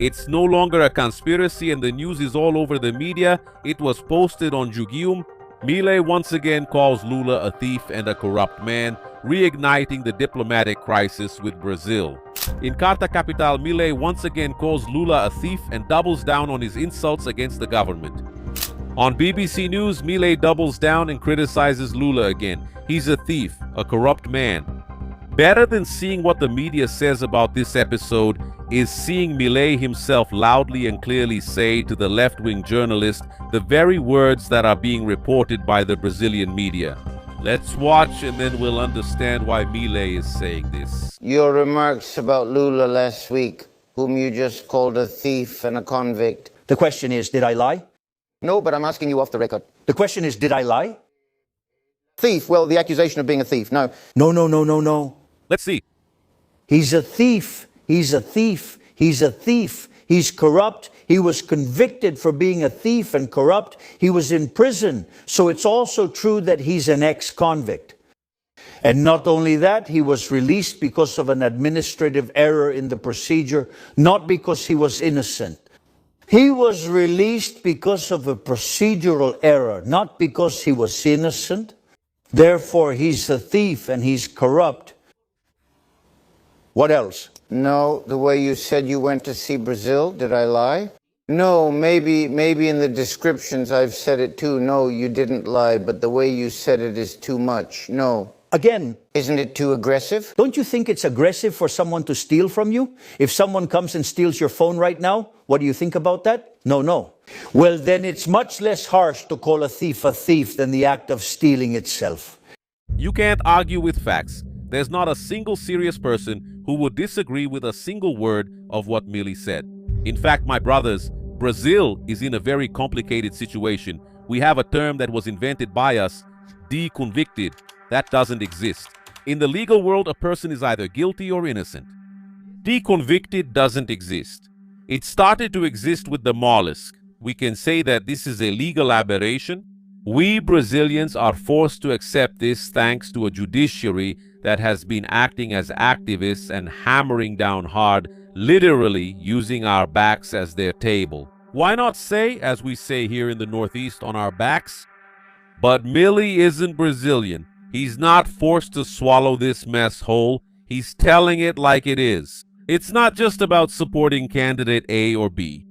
It's no longer a conspiracy and the news is all over the media. It was posted on Jugium. Milei once again calls Lula a thief and a corrupt man, reigniting the diplomatic crisis with Brazil. In Carta Capital, Milei once again calls Lula a thief and doubles down on his insults against the government. On BBC News, Milei doubles down and criticizes Lula again. He's a thief, a corrupt man. Better than seeing what the media says about this episode is seeing Milei himself loudly and clearly say to the left-wing journalist the very words that are being reported by the Brazilian media. Let's watch and then we'll understand why Milei is saying this. Your remarks about Lula last week, whom you just called a thief and a convict. The question is, did I lie? No, but I'm asking you off the record. The question is, did I lie? Thief, well, the accusation of being a thief, no. No. Let's see. He's a thief. He's a thief. He's a thief. He's corrupt. He was convicted for being a thief and corrupt. He was in prison. So it's also true that he's an ex-convict. And not only that, he was released because of an administrative error in the procedure, not because he was innocent. He was released because of a procedural error, not because he was innocent. Therefore, he's a thief and he's corrupt. What else? No, the way you said you went to see Brazil, did I lie? No, maybe in the descriptions I've said it too. No, you didn't lie, but the way you said it is too much. No. Again, isn't it too aggressive? Don't you think it's aggressive for someone to steal from you? If someone comes and steals your phone right now, what do you think about that? No. Well, then it's much less harsh to call a thief than the act of stealing itself. You can't argue with facts. There's not a single serious person who would disagree with a single word of what Milei said. In fact, my brothers, Brazil is in a very complicated situation. We have a term that was invented by us, deconvicted. That doesn't exist. In the legal world, a person is either guilty or innocent. Deconvicted doesn't exist. It started to exist with the mollusk. We can say that this is a legal aberration. We Brazilians are forced to accept this thanks to a judiciary that has been acting as activists and hammering down hard, literally using our backs as their table. Why not say, as we say here in the Northeast, on our backs? But Milei isn't Brazilian. He's not forced to swallow this mess whole. He's telling it like it is. It's not just about supporting candidate A or B.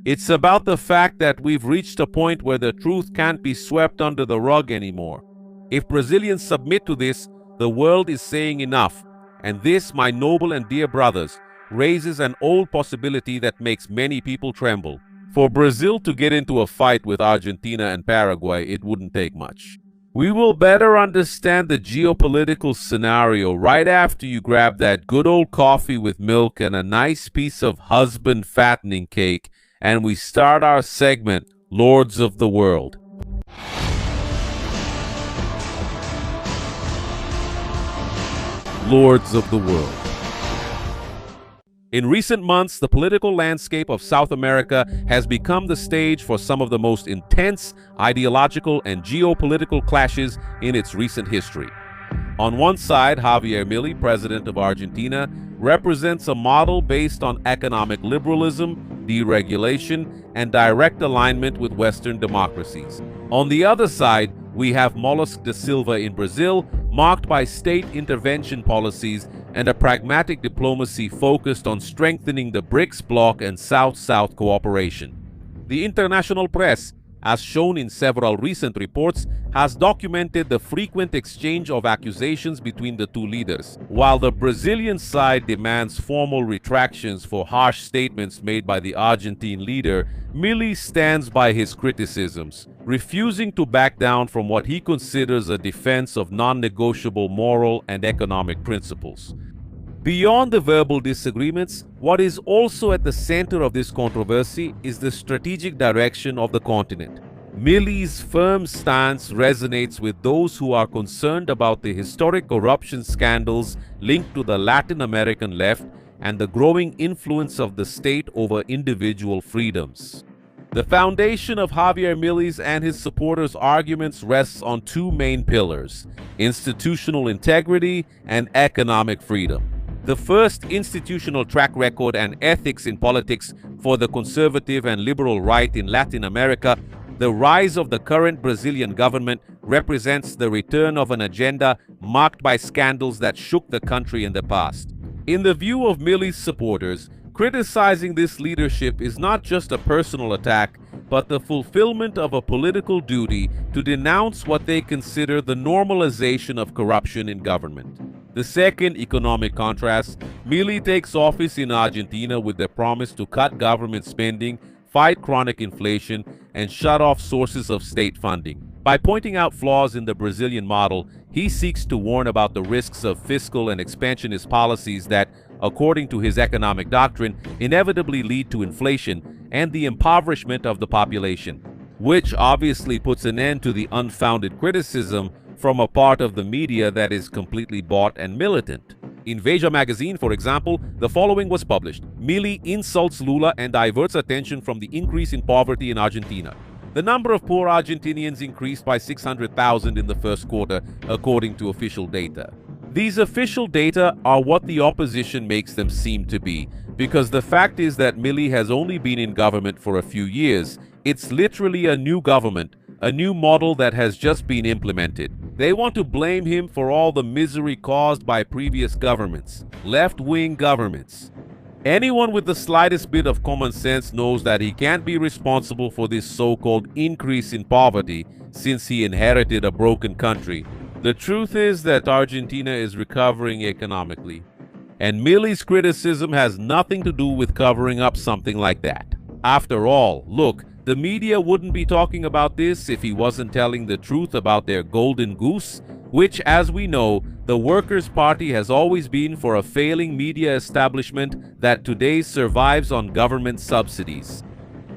It's about the fact that we've reached a point where the truth can't be swept under the rug anymore. If Brazilians submit to this, the world is saying enough. And this, my noble and dear brothers, raises an old possibility that makes many people tremble. For Brazil to get into a fight with Argentina and Paraguay, it wouldn't take much. We will better understand the geopolitical scenario right after you grab that good old coffee with milk and a nice piece of husband fattening cake, and we start our segment, Lords of the World. Lords of the World. In recent months, the political landscape of South America has become the stage for some of the most intense ideological and geopolitical clashes in its recent history. On one side, Javier Milei, president of Argentina, represents a model based on economic liberalism, deregulation, and direct alignment with Western democracies. On the other side, we have Mollusk da Silva in Brazil, marked by state intervention policies and a pragmatic diplomacy focused on strengthening the BRICS bloc and South-South cooperation. The international press, as shown in several recent reports, has documented the frequent exchange of accusations between the two leaders. While the Brazilian side demands formal retractions for harsh statements made by the Argentine leader, Milei stands by his criticisms, refusing to back down from what he considers a defense of non-negotiable moral and economic principles. Beyond the verbal disagreements, what is also at the center of this controversy is the strategic direction of the continent. Milei's firm stance resonates with those who are concerned about the historic corruption scandals linked to the Latin American left and the growing influence of the state over individual freedoms. The foundation of Javier Milei's and his supporters' arguments rests on two main pillars: institutional integrity and economic freedom. The first, institutional track record and ethics in politics, for the conservative and liberal right in Latin America, the rise of the current Brazilian government represents the return of an agenda marked by scandals that shook the country in the past. In the view of Milei's supporters, criticizing this leadership is not just a personal attack, but the fulfillment of a political duty to denounce what they consider the normalization of corruption in government. The second economic contrast, Milei takes office in Argentina with the promise to cut government spending, fight chronic inflation, and shut off sources of state funding. By pointing out flaws in the Brazilian model, he seeks to warn about the risks of fiscal and expansionist policies that, according to his economic doctrine, inevitably lead to inflation and the impoverishment of the population, which obviously puts an end to the unfounded criticism from a part of the media that is completely bought and militant. In Veja magazine, for example, the following was published: Milei insults Lula and diverts attention from the increase in poverty in Argentina. The number of poor Argentinians increased by 600,000 in the first quarter, according to official data. These official data are what the opposition makes them seem to be, because the fact is that Milei has only been in government for a few years. It's literally a new government, a new model that has just been implemented. They want to blame him for all the misery caused by previous governments, left-wing governments. Anyone with the slightest bit of common sense knows that he can't be responsible for this so-called increase in poverty since he inherited a broken country. The truth is that Argentina is recovering economically, and Milei's criticism has nothing to do with covering up something like that. After all, look, the media wouldn't be talking about this if he wasn't telling the truth about their golden goose, which, as we know, the Workers' Party has always been for a failing media establishment that today survives on government subsidies.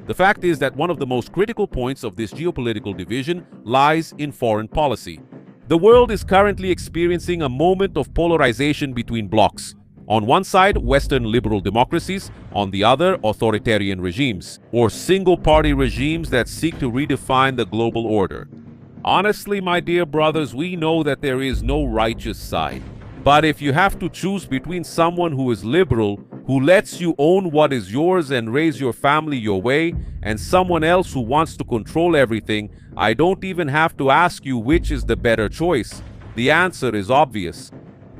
The fact is that one of the most critical points of this geopolitical division lies in foreign policy. The world is currently experiencing a moment of polarization between blocs. On one side, Western liberal democracies, on the other, authoritarian regimes, or single-party regimes that seek to redefine the global order. Honestly, my dear brothers, we know that there is no righteous side. But if you have to choose between someone who is liberal, who lets you own what is yours and raise your family your way, and someone else who wants to control everything, I don't even have to ask you which is the better choice. The answer is obvious.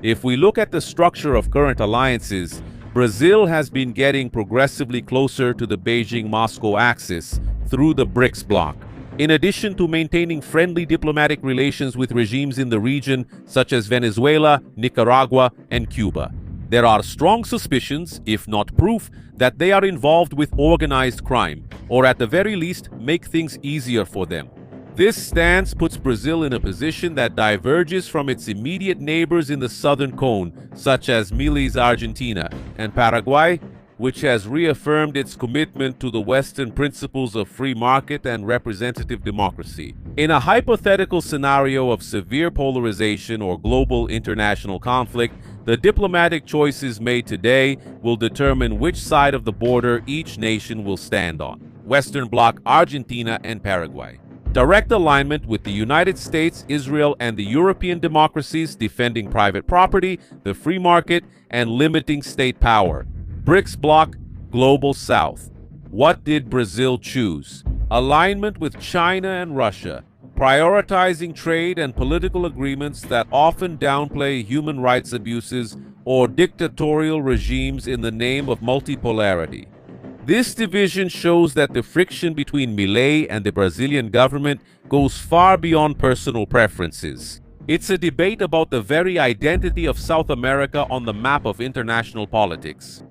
If we look at the structure of current alliances, Brazil has been getting progressively closer to the Beijing-Moscow axis through the BRICS bloc, in addition to maintaining friendly diplomatic relations with regimes in the region such as Venezuela, Nicaragua, and Cuba. There are strong suspicions, if not proof, that they are involved with organized crime, or at the very least make things easier for them. This stance puts Brazil in a position that diverges from its immediate neighbors in the southern cone, such as Milei's Argentina, and Paraguay, which has reaffirmed its commitment to the Western principles of free market and representative democracy. In a hypothetical scenario of severe polarization or global international conflict, the diplomatic choices made today will determine which side of the border each nation will stand on: Western Bloc, Argentina, and Paraguay. Direct alignment with the United States, Israel, and the European democracies defending private property, the free market, and limiting state power. BRICS bloc, Global South. What did Brazil choose? Alignment with China and Russia, prioritizing trade and political agreements that often downplay human rights abuses or dictatorial regimes in the name of multipolarity. This division shows that the friction between Milei and the Brazilian government goes far beyond personal preferences. It's a debate about the very identity of South America on the map of international politics.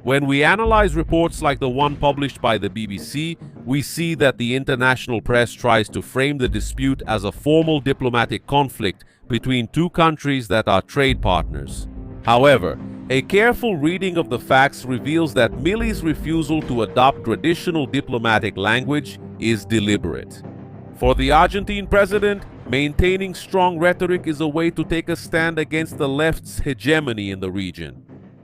When we analyze reports like the one published by the BBC, we see that the international press tries to frame the dispute as a formal diplomatic conflict between two countries that are trade partners. However, a careful reading of the facts reveals that Milei's refusal to adopt traditional diplomatic language is deliberate. For the Argentine president, maintaining strong rhetoric is a way to take a stand against the left's hegemony in the region.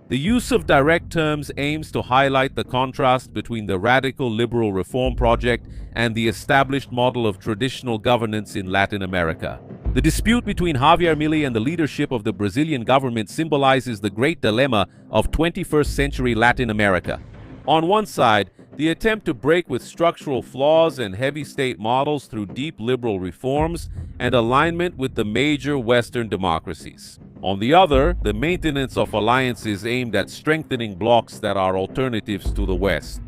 The use of direct terms aims to highlight the contrast between the radical liberal reform project and the established model of traditional governance in Latin America. The dispute between Javier Milei and the leadership of the Brazilian government symbolizes the great dilemma of 21st century Latin America. On one side, the attempt to break with structural flaws and heavy state models through deep liberal reforms and alignment with the major Western democracies. On the other, the maintenance of alliances aimed at strengthening blocs that are alternatives to the West.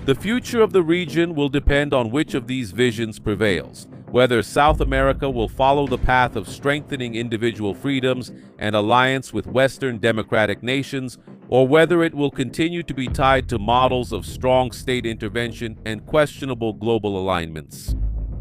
The future of the region will depend on which of these visions prevails, whether South America will follow the path of strengthening individual freedoms and alliance with Western democratic nations, or whether it will continue to be tied to models of strong state intervention and questionable global alignments.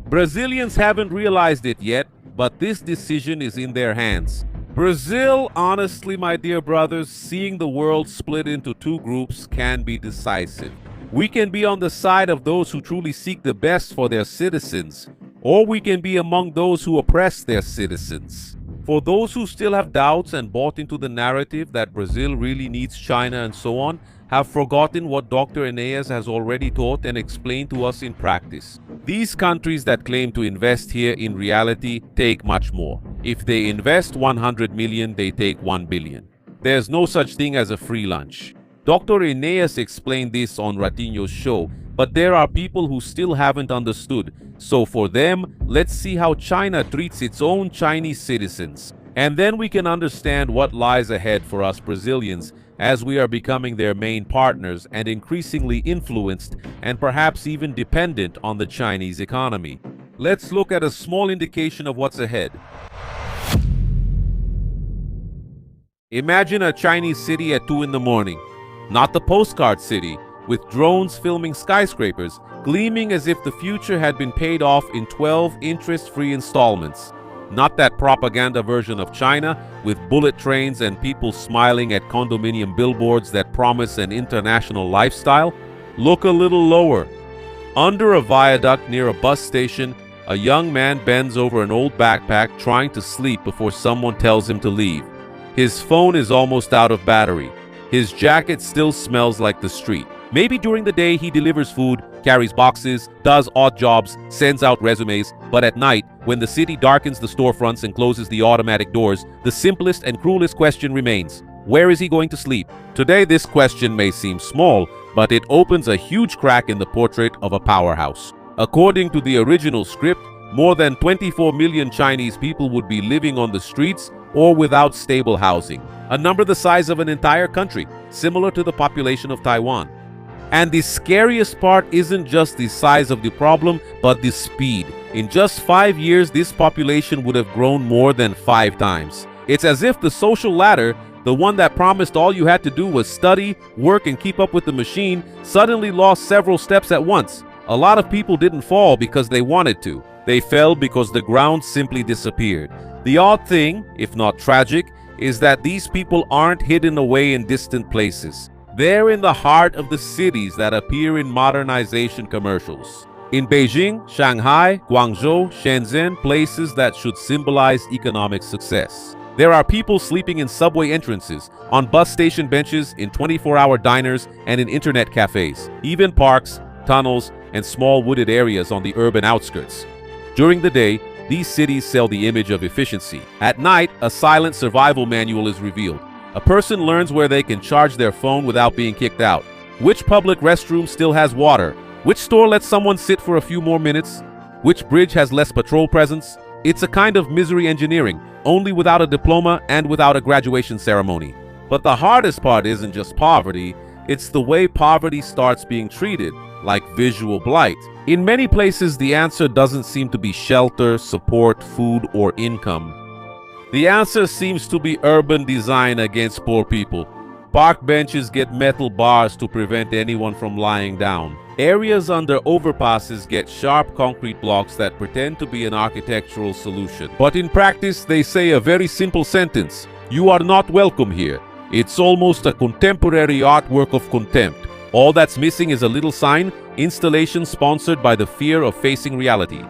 Brazilians haven't realized it yet, but this decision is in their hands. Brazil, honestly, my dear brothers, seeing the world split into two groups can be decisive. We can be on the side of those who truly seek the best for their citizens, or we can be among those who oppress their citizens. For those who still have doubts and bought into the narrative that Brazil really needs China and so on, have forgotten what Dr. Eneas has already taught and explained to us in practice. These countries that claim to invest here in reality take much more. If they invest 100 million, they take 1 billion. There's no such thing as a free lunch. Dr. Eneas explained this on Ratinho's show, but there are people who still haven't understood. So for them, let's see how China treats its own Chinese citizens. And then we can understand what lies ahead for us Brazilians as we are becoming their main partners and increasingly influenced and perhaps even dependent on the Chinese economy. Let's look at a small indication of what's ahead. Imagine a Chinese city at 2 in the morning. Not the postcard city, with drones filming skyscrapers, gleaming as if the future had been paid off in 12 interest-free installments. Not that propaganda version of China, with bullet trains and people smiling at condominium billboards that promise an international lifestyle. Look a little lower. Under a viaduct near a bus station, a young man bends over an old backpack trying to sleep before someone tells him to leave. His phone is almost out of battery. His jacket still smells like the street. Maybe during the day he delivers food, carries boxes, does odd jobs, sends out resumes, but at night, when the city darkens the storefronts and closes the automatic doors, the simplest and cruelest question remains: where is he going to sleep? Today this question may seem small, but it opens a huge crack in the portrait of a powerhouse. According to the original script, more than 24 million Chinese people would be living on the streets or without stable housing, a number the size of an entire country, similar to the population of Taiwan. And the scariest part isn't just the size of the problem, but the speed. In just 5 years, this population would have grown more than 5 times. It's as if the social ladder, the one that promised all you had to do was study, work, and keep up with the machine, suddenly lost several steps at once. A lot of people didn't fall because they wanted to. They fell because the ground simply disappeared. The odd thing, if not tragic, is that these people aren't hidden away in distant places. They're in the heart of the cities that appear in modernization commercials. In Beijing, Shanghai, Guangzhou, Shenzhen, places that should symbolize economic success. There are people sleeping in subway entrances, on bus station benches, in 24-hour diners, and in internet cafes, even parks, tunnels, and small wooded areas on the urban outskirts. During the day, these cities sell the image of efficiency. At night, a silent survival manual is revealed. A person learns where they can charge their phone without being kicked out. Which public restroom still has water? Which store lets someone sit for a few more minutes? Which bridge has less patrol presence? It's a kind of misery engineering, only without a diploma and without a graduation ceremony. But the hardest part isn't just poverty, it's the way poverty starts being treated, like visual blight. In many places, the answer doesn't seem to be shelter, support, food, or income. The answer seems to be urban design against poor people. Park benches get metal bars to prevent anyone from lying down. Areas under overpasses get sharp concrete blocks that pretend to be an architectural solution. But in practice, they say a very simple sentence: "You are not welcome here." It's almost a contemporary artwork of contempt. All that's missing is a little sign, "Installation sponsored by the fear of facing reality."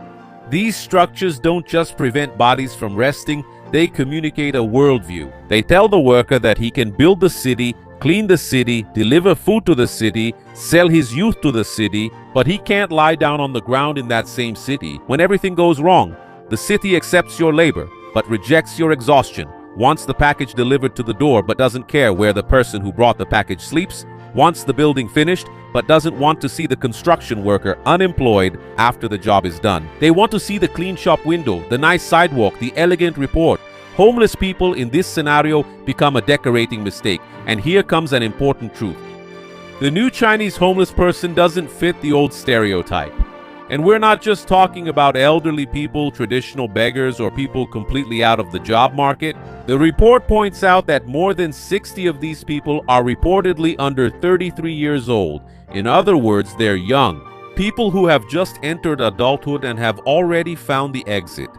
These structures don't just prevent bodies from resting, they communicate a worldview. They tell the worker that he can build the city, clean the city, deliver food to the city, sell his youth to the city, but he can't lie down on the ground in that same city when everything goes wrong. The city accepts your labor, but rejects your exhaustion, wants the package delivered to the door, but doesn't care where the person who brought the package sleeps, wants the building finished, but doesn't want to see the construction worker unemployed after the job is done. They want to see the clean shop window, the nice sidewalk, the elegant report. Homeless people in this scenario become a decorating mistake. And here comes an important truth. The new Chinese homeless person doesn't fit the old stereotype. And we're not just talking about elderly people, traditional beggars, or people completely out of the job market. The report points out that more than 60 of these people are reportedly under 33 years old. In other words, they're young. People who have just entered adulthood and have already found the exit.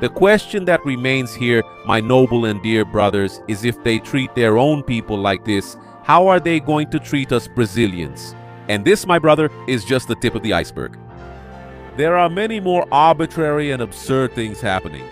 The question that remains here, my noble and dear brothers, is if they treat their own people like this, how are they going to treat us Brazilians? And this, my brother, is just the tip of the iceberg. There are many more arbitrary and absurd things happening.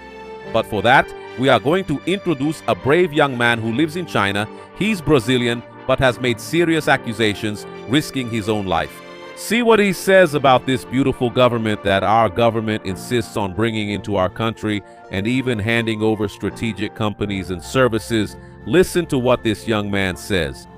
But for that, we are going to introduce a brave young man who lives in China. He's Brazilian, but has made serious accusations, risking his own life. See what he says about this beautiful government that our government insists on bringing into our country and even handing over strategic companies and services. Listen to what this young man says.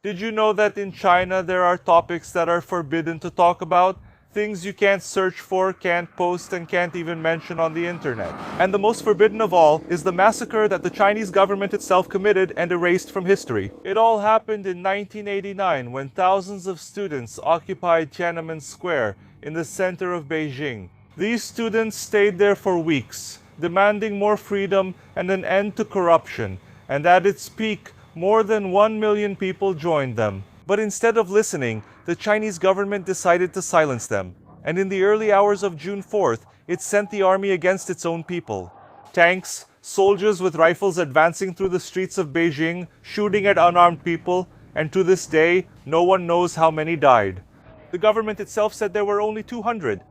Did you know that in China there are topics that are forbidden to talk about? Things you can't search for, can't post, and can't even mention on the internet. And the most forbidden of all is the massacre that the Chinese government itself committed and erased from history. It all happened in 1989 when thousands of students occupied Tiananmen Square in the center of Beijing. These students stayed there for weeks, demanding more freedom and an end to corruption. And at its peak, more than 1 million people joined them. But instead of listening, the Chinese government decided to silence them. And in the early hours of June 4th, it sent the army against its own people. Tanks, soldiers with rifles advancing through the streets of Beijing, shooting at unarmed people, and to this day, no one knows how many died. The government itself said there were only 200.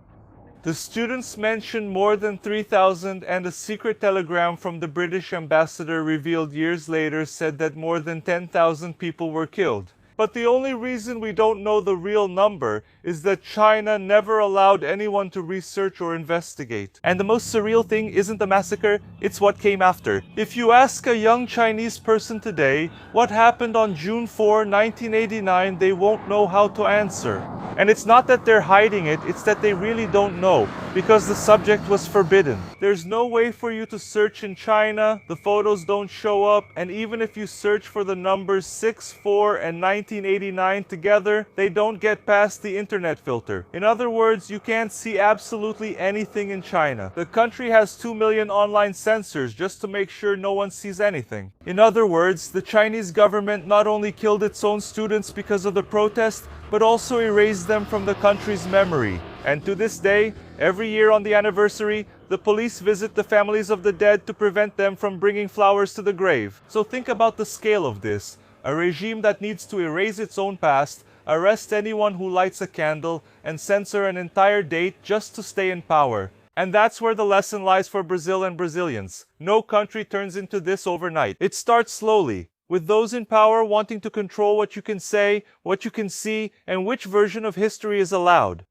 The students mentioned more than 3,000, and a secret telegram from the British ambassador revealed years later said that more than 10,000 people were killed. But the only reason we don't know the real number is that China never allowed anyone to research or investigate. And the most surreal thing isn't the massacre, it's what came after. If you ask a young Chinese person today what happened on June 4, 1989, they won't know how to answer. And it's not that they're hiding it, it's that they really don't know, because the subject was forbidden. There's no way for you to search in China, the photos don't show up, and even if you search for the numbers 6, 4, and 1989 together, they don't get past the internet filter. In other words, you can't see absolutely anything in China. The country has 2 million online censors just to make sure no one sees anything. In other words, the Chinese government not only killed its own students because of the protest, but also erased them from the country's memory. And to this day, every year on the anniversary, the police visit the families of the dead to prevent them from bringing flowers to the grave. So think about the scale of this. A regime that needs to erase its own past, arrest anyone who lights a candle, and censor an entire date just to stay in power. And that's where the lesson lies for Brazil and Brazilians. No country turns into this overnight. It starts slowly, with those in power wanting to control what you can say, what you can see, and which version of history is allowed.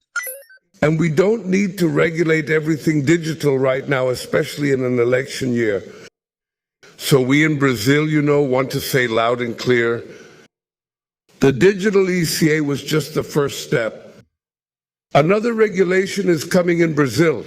And we don't need to regulate everything digital right now, especially in an election year. So we in Brazil, want to say loud and clear, the digital ECA was just the first step. Another regulation is coming in Brazil.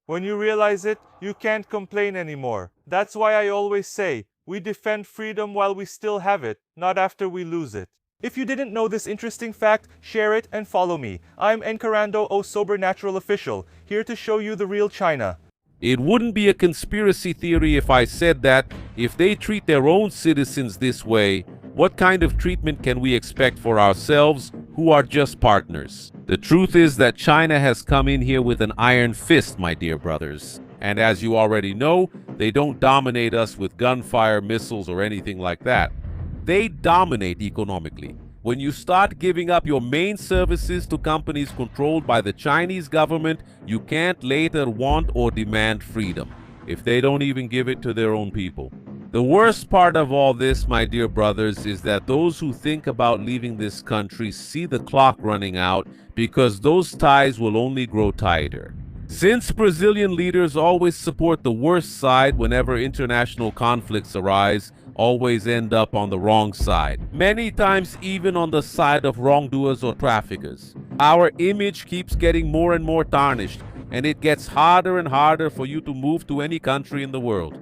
When you realize it, you can't complain anymore. That's why I always say, we defend freedom while we still have it, not after we lose it. If you didn't know this interesting fact, share it and follow me. I'm Encarando O Sober Natural Official, here to show you the real China. It wouldn't be a conspiracy theory if I said that if they treat their own citizens this way, what kind of treatment can we expect for ourselves who are just partners? The truth is that China has come in here with an iron fist, my dear brothers. And as you already know, they don't dominate us with gunfire, missiles, or anything like that. They dominate economically. When you start giving up your main services to companies controlled by the Chinese government, you can't later want or demand freedom, if they don't even give it to their own people. The worst part of all this, my dear brothers, is that those who think about leaving this country see the clock running out, because those ties will only grow tighter. Since Brazilian leaders always support the worst side whenever international conflicts arise, always end up on the wrong side. Many times even on the side of wrongdoers or traffickers. Our image keeps getting more and more tarnished, and it gets harder and harder for you to move to any country in the world.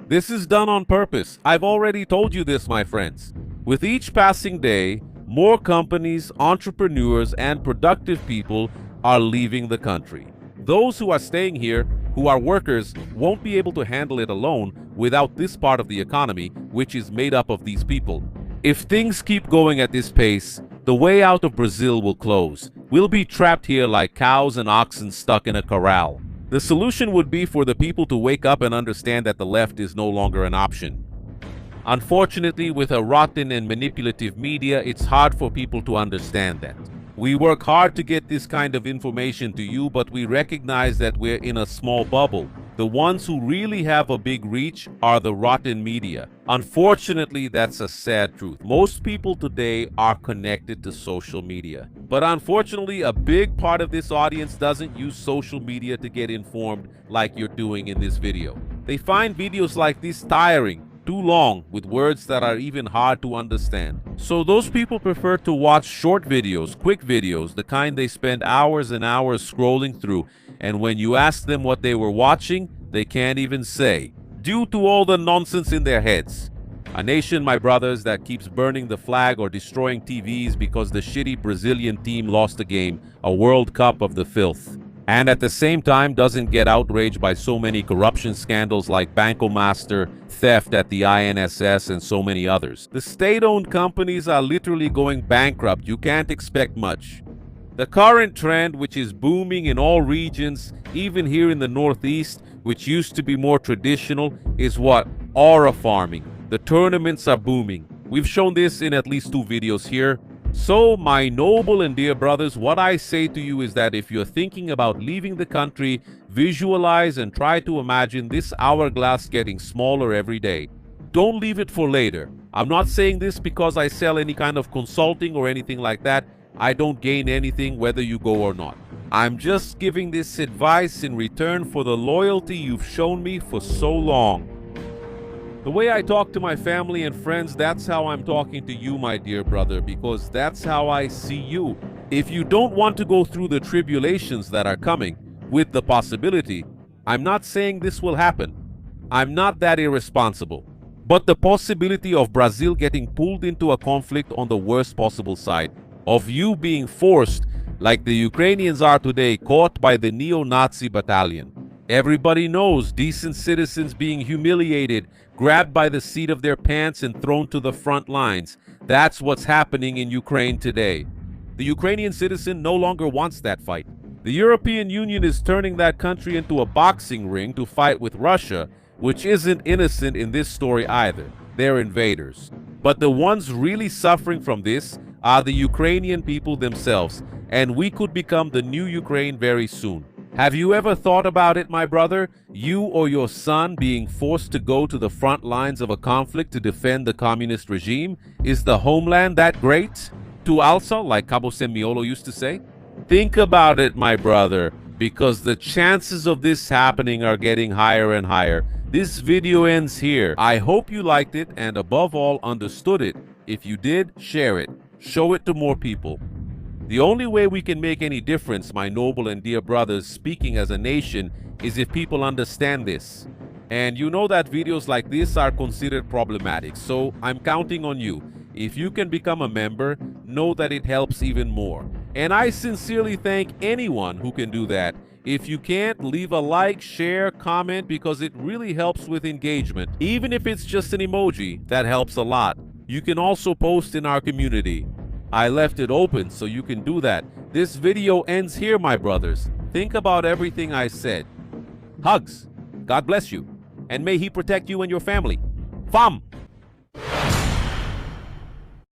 This is done on purpose. I've already told you this, my friends. With each passing day, more companies, entrepreneurs, and productive people are leaving the country. Those who are staying here, who are workers, won't be able to handle it alone without this part of the economy, which is made up of these people. If things keep going at this pace, the way out of Brazil will close. We'll be trapped here like cows and oxen stuck in a corral. The solution would be for the people to wake up and understand that the left is no longer an option. Unfortunately, with a rotten and manipulative media, it's hard for people to understand that. We work hard to get this kind of information to you, but we recognize that we're in a small bubble. The ones who really have a big reach are the rotten media. Unfortunately, that's a sad truth. Most people today are connected to social media. But unfortunately, a big part of this audience doesn't use social media to get informed like you're doing in this video. They find videos like this tiring, too long, with words that are even hard to understand. So those people prefer to watch short videos, quick videos, the kind they spend hours and hours scrolling through, and when you ask them what they were watching, they can't even say, due to all the nonsense in their heads. A nation, my brothers, that keeps burning the flag or destroying TVs because the shitty Brazilian team lost a game, a World Cup of the filth. And at the same time doesn't get outraged by so many corruption scandals like Banco Master, theft at the INSS, and so many others. The state-owned companies are literally going bankrupt. You can't expect much. The current trend, which is booming in all regions, even here in the Northeast, which used to be more traditional, is what? Aura farming. The tournaments are booming. We've shown this in at least 2 videos here. So, my noble and dear brothers, what I say to you is that if you're thinking about leaving the country, visualize and try to imagine this hourglass getting smaller every day. Don't leave it for later. I'm not saying this because I sell any kind of consulting or anything like that. I don't gain anything whether you go or not. I'm just giving this advice in return for the loyalty you've shown me for so long. The way I talk to my family and friends, that's how I'm talking to you, my dear brother, because that's how I see you. If you don't want to go through the tribulations that are coming, with the possibility, I'm not saying this will happen. I'm not that irresponsible. But the possibility of Brazil getting pulled into a conflict on the worst possible side, of you being forced, like the Ukrainians are today, caught by the neo-Nazi battalion. Everybody knows decent citizens being humiliated, grabbed by the seat of their pants and thrown to the front lines. That's what's happening in Ukraine today. The Ukrainian citizen no longer wants that fight. The European Union is turning that country into a boxing ring to fight with Russia, which isn't innocent in this story either. They're invaders. But the ones really suffering from this are the Ukrainian people themselves, and we could become the new Ukraine very soon. Have you ever thought about it, my brother? You or your son being forced to go to the front lines of a conflict to defend the communist regime? Is the homeland that great? Tu alza, like Cabo Semiolo used to say? Think about it, my brother, because the chances of this happening are getting higher and higher. This video ends here. I hope you liked it and above all understood it. If you did, share it. Show it to more people. The only way we can make any difference, my noble and dear brothers, speaking as a nation, is if people understand this. And you know that videos like this are considered problematic, so I'm counting on you. If you can become a member, know that it helps even more. And I sincerely thank anyone who can do that. If you can't, leave a like, share, comment, because it really helps with engagement. Even if it's just an emoji, that helps a lot. You can also post in our community. I left it open so you can do that. This video ends here, my brothers. Think about everything I said. Hugs. God bless you. And may He protect you and your family. Fam!